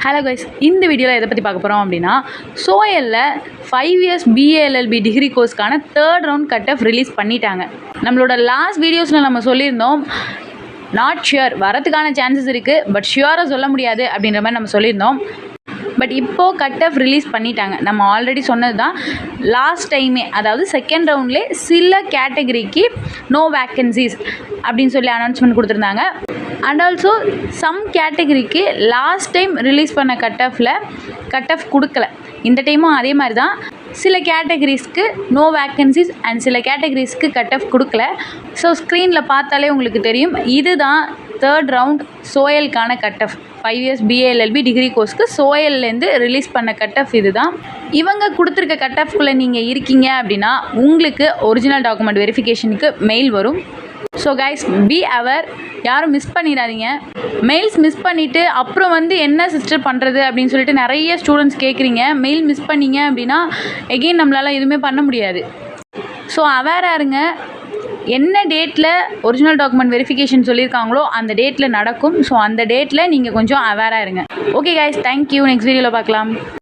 Hello guys, இந்த வீடியோவில் எதை பற்றி பார்க்க போகிறோம் அப்படின்னா, சோயலில் 5 இயர்ஸ் BALLB டிகிரி கோர்ஸ்க்கான 3rd round cut off release பண்ணிட்டாங்க. நம்மளோட லாஸ்ட் வீடியோஸில் நம்ம சொல்லியிருந்தோம், நாட் ஷியோர், வரதுக்கான சான்சஸ் இருக்குது, பட் ஷியோராக சொல்ல முடியாது அப்படின்ற மாதிரி நம்ம சொல்லியிருந்தோம். பட் இப்போது கட் ஆஃப் ரிலீஸ் பண்ணிட்டாங்க. நம்ம ஆல்ரெடி சொன்னது தான் லாஸ்ட் டைமே, அதாவது 2nd ரவுண்ட்லேயே சில கேட்டகரிக்கு நோ வேக்கன்சிஸ் அப்படின்னு சொல்லி அனௌன்ஸ்மெண்ட் கொடுத்துருந்தாங்க. அண்ட் ஆல்சோ சம் கேட்டகரிக்கு லாஸ்ட் டைம் ரிலீஸ் பண்ண கட் ஆஃப் கொடுக்கல. இந்த டைமும் அதே மாதிரி தான், சில கேட்டகரிஸ்க்கு நோ வேக்கன்சிஸ் அண்ட் சில கேட்டகரிஸ்க்கு கட் ஆஃப் கொடுக்கல. ஸோ ஸ்க்ரீனில் பார்த்தாலே உங்களுக்கு தெரியும், இதுதான் 3rd ரவுண்ட் சோயலுக்கான cut off. 5 years BALLB degree கோர்ஸ்க்கு சோயல்லேருந்து ரிலீஸ் பண்ண கட் ஆஃப் இது தான். இவங்க கொடுத்துருக்க கட் ஆஃப்குள்ளே நீங்கள் இருக்கீங்க அப்படின்னா உங்களுக்கு ஒரிஜினல் டாக்குமெண்ட் வெரிஃபிகேஷனுக்கு மெயில் வரும். ஸோ கைஸ், பி அவர், யாரும் மிஸ் பண்ணிடாதீங்க. மெயில்ஸ் மிஸ் பண்ணிவிட்டு அப்புறம் என்ன சிஸ்டர் பண்ணுறது அப்படின்னு சொல்லிட்டு நிறைய ஸ்டூடெண்ட்ஸ் கேட்குறீங்க. மெயில் மிஸ் பண்ணிங்க அப்படின்னா எகெயின் நம்மளால் எதுவுமே பண்ண முடியாது. ஸோ அவேராக இருங்க. என்ன டேட்டில் ஒரிஜினல் டாக்குமெண்ட் வெரிஃபிகேஷன் சொல்லியிருக்காங்களோ அந்த டேட்டில் நடக்கும். ஸோ அந்த டேட்டில் நீங்கள் கொஞ்சம் அவேராக இருங்க. Okay guys, thank you. நெக்ஸ்ட் வீடியோவில் பார்க்கலாம்.